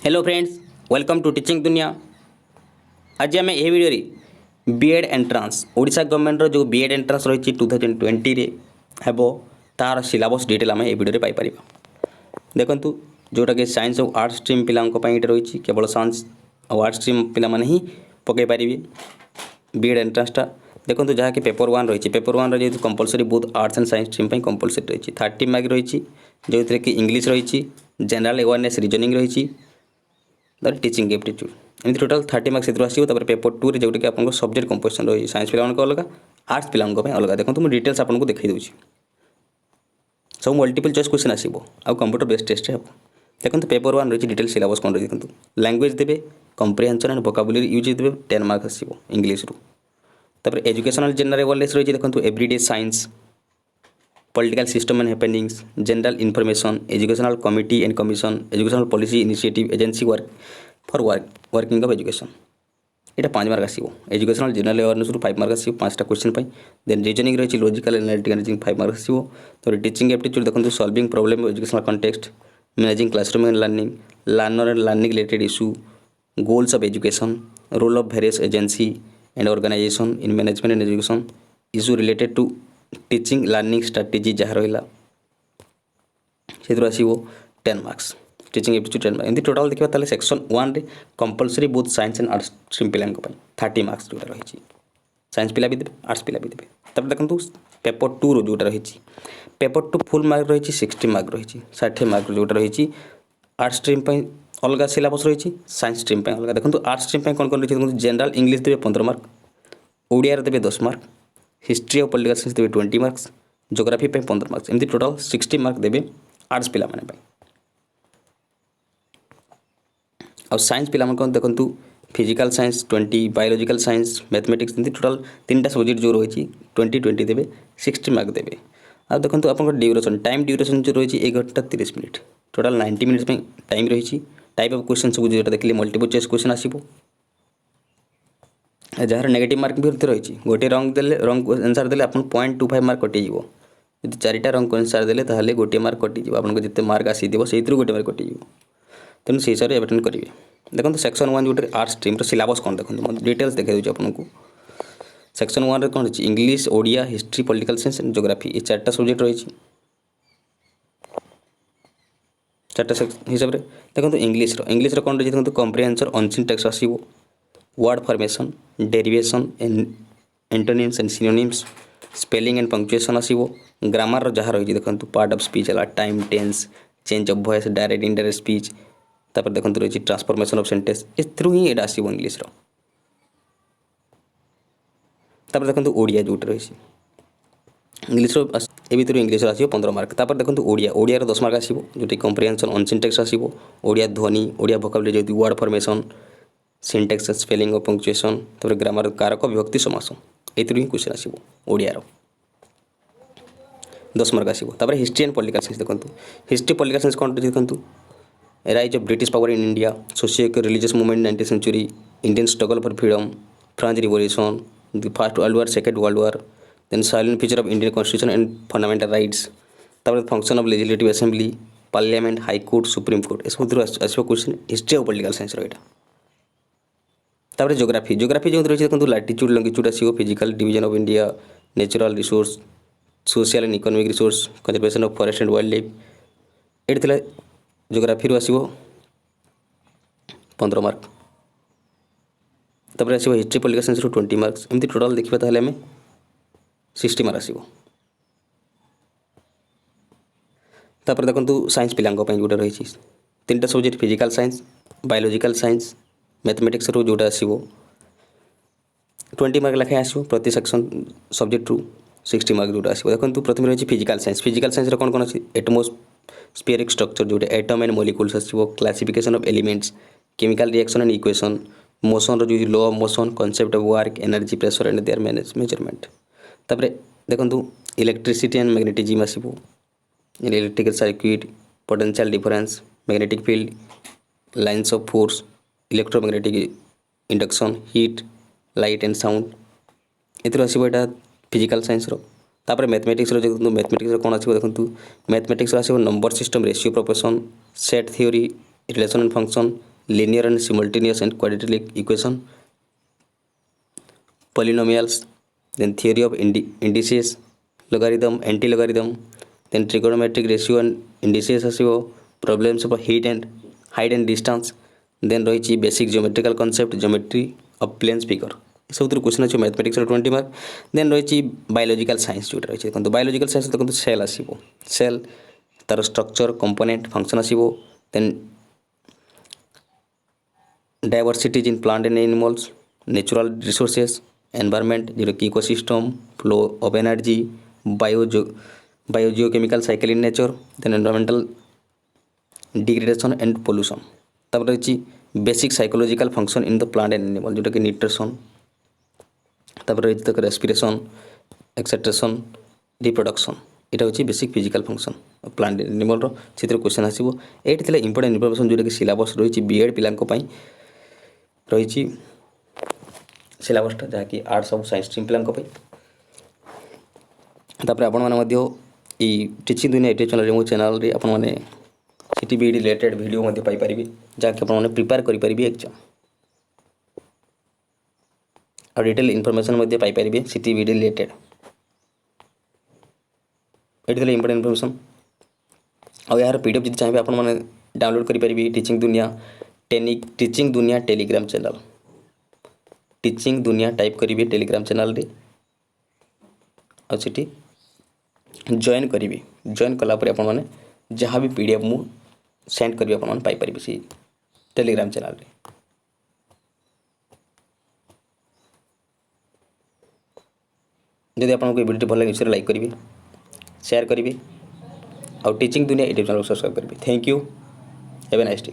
Hello friends, welcome to teaching Duniya. आज आम ये video B Ed entrance Odisha government जो बीएड एंट्रांस रही 2020 रे हेब तार सिलेबस डिटेल आम ये भिडियो पाइपर। देखु जोटा कि साइंस और आर्ट्स स्ट्रीम पाई रही केवल साइंस और आर्ट्स स्ट्रीम पिला ही पकई पारे बीएड एंट्रांसटा। देखो जहाँ कि पेपर वन रही पेपर वन रही compulsory both arts and science stream compulsory रही 30 मार्क रही जो कि इंग्लिश रही जनरल अवेयरनेस रीजनिंग रही टीचिंग एप्टीट्यूड एमती टोटाल 30 मार्क्स आसो। पेपर 2 रे जोटा कि आप सब्जेक्ट कंपोजिशन रही साइंस पिला अलग आर्ट्स पिला अलग। देखो मुझे डिटेल्स आपको देखी दूसरी सब मल्टीपल चॉइस क्वेश्चन आसो आ कंप्यूटर बेस्ड टेस्ट हे। देखो पेपर वन रही डिटेल सिलेबस कौन रही देखो लैंग्वेज देवे कंप्रिहेंशन एंड वोकाबुलरी यूज देवे 10 मार्क्स आसो इंग्लिश रू। तापर एजुकेशनल जनरल अवेयरनेस रही देखो everyday science political system and happenings general information educational committee and commission educational policy initiative agency work for working of education यहाँ 5 mark आसो। Educational general awareness 5 mark आसो 5टा question पाई। Then reasoning रही logical analytical reasoning 5 mark आसो। तो teaching aptitude देखो solving problem educational context managing classroom and learning learner and learning related issue goals of education role of various agency and organization in management and education issue related to teaching learning strategy जहाँ रहा से आसो 10 marks teaching aptitude 10 marks. एमती total देखा ताले section 1 रे compulsory both science and arts stream पिला 30 marks जोटा रही साइंस पिला भी देवे आर्ट्स पिला भी देवे। तब देखो पेपर 2 रो जोटा रही पेपर 2 फुल मार्क रही 60 मार्क रही 60 मार्क जोटा रही आर्ट्स स्ट्रीम अलग सिलेबस रही साइंस स्ट्रीम अलग। देखो आर्ट्स स्ट्रीम कौन कौन रही जनरल इंग्लिश देवे 15 मार्क ओडिया देवे 10 मार्क हिस्ट्री और पॉलिटिकल साइंस देवे 20 मार्क्स ज्योग्राफी 15 मार्क्स एमती टोटाल 60 मार्क देवे आर्ट्स पिला माने। और साइंस पिला देखु physical science 20 biological science mathematics एमती टोटाल 3टा सब्जेक्ट जो रही 20 देवे 60 मार्क देवे। आ देखो आप ड्यूरेशन टाइम ड्यूरेशन जो रही 1 घंटा 30 मिनट टोटाल 90 मिनट्स टाइम रही। टाइप ऑफ क्वेश्चन सब जो देखिए मल्टीपल चॉइस क्वेश्चन आसो जार नेगेटिव मार्क भी रही गोटे रंग आंसर देले आप 0.25 मार्क कटिज यदि 4टा रंग आंसर देले गोटे मार्क कटिज आपको जिते मार्क आसी से गोटे मार्क कटिज तेणु से हिसाब से एटेंड करेंगे। देखो सेक्शन 1 जो आर्ट्स स्ट्रीम सिलेबस कौन देखो डिटेल्स देखा दूसरी आपको सेक्शन 1 रे कौन अच्छी English Odia history political science and geography ये 4टा सब्जेक्ट रही 4टा हिसाब से। देखो इंग्लिश कौन रही देखो कम्प्रिहेंशन अनसीन टेक्स्ट आसो word formation derivation antonyms and synonyms spelling and punctuation आसो ग्रामर जहाँ रही देखो पार्ट ऑफ स्पीच है time tense change of voice direct indirect speech तापर देखो रही ट्रांसफॉर्मेशन ऑफ सेंटेंस इथ्रू ही एटा आसो इंग्लिश तापर देखो ओडिया जोटा रही इंग्लिश ए भर इंग्लिश आसो 15 मार्क। तापर देखो ओडिया 10 मार्क आसो जो कम्प्रिहेंशन अनसीन टेक्स्ट आसो ओडिया ध्वनि ओडिया वोकाबुलरी जो वर्ड फॉर्मेशन सिंटेक्स स्पेलिंग और पंक्चुएशन तापर ग्रामर कारक विभक्ति समास एथुरु ही क्वेश्चन आसो ओडिया 10 मार्क आसो। तापर हिस्ट्री एंड पॉलिटिकल साइंस देखो हिस्ट्री पॉलिटिकल साइंस कौन देखो rise of British power in India socio religious movement 19th century Indian struggle for freedom French revolution the first world war second world war then silent feature of Indian constitution and fundamental rights तापर function of legislative assembly parliament high court supreme court सब आसो question history और political science रहा। तापर geography जो रही देखो latitude longitude आसो physical division of India natural resource social and economic resource conservation of forest and wild life ये ज्योग्राफी आसो 15 मार्क। तापर आसो हिस्ट्री पॉलिटिकल साइंस 20 मार्क्स एमती टोटाल देखा ताहले आम 60 मार्क आसो। तापर देखो साइंस पिला जोटा रही 3टा subject physical science biological science mathematics जोटा आसो 20 मार्क लेखाएं आसो प्रति सेक्शन सब्जेक्ट रू 60 मार्क जोटा आसो। देखो प्रथम रही फिजिकल साइंस कौन कौन अच्छी एटमोस्फेरिक स्ट्रक्चर जोटा एटम एंड मॉलिक्यूल्स आसो classification of elements chemical reaction and equation motion जो law of motion concept of work energy pressure and their measurement. तापर देखो इलेक्ट्रिसिटी एंड मैग्नेटिज्म आसो electrical circuit potential difference magnetic field lines of force electromagnetic induction heat light and sound ये आसो यहाँ physical science तापर mathematics देखो mathematics कौन आसो देखो मैथमेटिक्स आसो number system ratio proportion set theory relation and function linear and simultaneous and quadratic equation, polynomials, then theory of indices, logarithm, anti-logarithm, then trigonometric ratio and indices ଆସିବ, problems of height and distance, then ରହିଛି basic geometrical concept, geometry of planes figure, ଏସବୁଥିରୁ question ଅଛି ମ୍ୟାଥମେଟିକ୍ସର 20 mark. ଦେନ୍ ରହିଛି biological science ଯେଉଁଟା ରହିଛି, ଦେଖନ୍ତୁ biological science ଦେଖନ୍ତୁ ସେଲ୍ ଆସିବ, ସେଲ୍ ତାର ଷ୍ଟ୍ରକ୍ଚର କମ୍ପୋନେଣ୍ଟ ଫଙ୍କସନ୍ ଆସିବ, ଦେନ୍ diversities in plant and animals, natural resources, environment ଯେଉଁଟାକି ecosystem, flow of energy, biogeochemical cycle in nature, then environmental degradation and pollution। ତାପରେ ରହିଛି basic psychological function in the plant and animal ଯେଉଁଟାକି nutrition, ତାପରେ ରହିଛି ତାକୁ respiration, excretion, reproduction, এটা ହେଉଛି basic physical function plant ଆନିମଲ୍ର, ସେଥିରେ କ୍ୱେଶ୍ଚନ୍ ଆସିବ। ଏଇଠି ଥିଲା ଇମ୍ପୋର୍ଟାଣ୍ଟ ଇନଫର୍ମେସନ୍ ଯେଉଁଟାକି ସିଲାବସ୍ ରହିଛି ବିଏଡ଼୍ ପିଲାଙ୍କ ପାଇଁ ରହିଛି ସିଲାବସ୍ଟା, ଯାହାକି ଆର୍ଟ୍ସ ଆଉ ସାଇନ୍ସ ଷ୍ଟ୍ରିମ୍ ପିଲାଙ୍କ ପାଇଁ। ତାପରେ ଆପଣମାନେ ମଧ୍ୟ ଏଇ ଟିଚିଂ ଦୁନିଆ ୟୁଟ୍ୟୁବ୍ ଚ୍ୟାନେଲ୍ରେ ମୋ ଚ୍ୟାନେଲ୍ରେ ଆପଣମାନେ ସିଟି ବିଇଡ଼ି ରିଲେଟେଡ୍ ଭିଡ଼ିଓ ମଧ୍ୟ ପାଇପାରିବେ, ଯାହାକି ଆପଣମାନେ ପ୍ରିପେୟାର କରିପାରିବେ ଏକ୍ଜାମ୍, ଆଉ ଡିଟେଲ୍ ଇନଫର୍ମେସନ୍ ମଧ୍ୟ ପାଇପାରିବେ ସିଟି ବିଇଡ଼ି ରିଲେଟେଡ୍। ଏଠି ଥିଲା ଇମ୍ପୋର୍ଟାଣ୍ଟ ଇନଫର୍ମେସନ୍। ଆଉ ଏହାର ପି ଡି ଏଫ୍ ଯଦି ଚାହିଁବେ ଆପଣମାନେ ଡାଉନଲୋଡ଼୍ କରିପାରିବେ ଟିଚିଂ ଦୁନିଆ ଟେଲିଗ୍ରାମ ଚ୍ୟାନେଲ୍, ଟିଚିଂ ଦୁନିଆ ଟାଇପ୍ କରିବେ ଟେଲିଗ୍ରାମ ଚ୍ୟାନେଲ୍ରେ, ଆଉ ସେଠି ଜଏନ୍ କରିବେ। ଜଏନ୍ କଲା ପରେ ଆପଣମାନେ ଯାହା ବି ପି ଡି ଏଫ୍ ମୁଁ ସେଣ୍ଡ କରିବି ଆପଣମାନେ ପାଇପାରିବେ ସେଇ ଟେଲିଗ୍ରାମ ଚ୍ୟାନେଲ୍ରେ। ଯଦି ଆପଣଙ୍କୁ এই ଭିଡ଼ିଓଟି ଭଲ ଲାଗେ ନିଶ୍ଚୟ ଲାଇକ୍ କରିବେ, ସେୟାର କରିବେ, ଆଉ teaching Duniya YouTube channel subscribe କରିବେ। Thank you, have a nice day.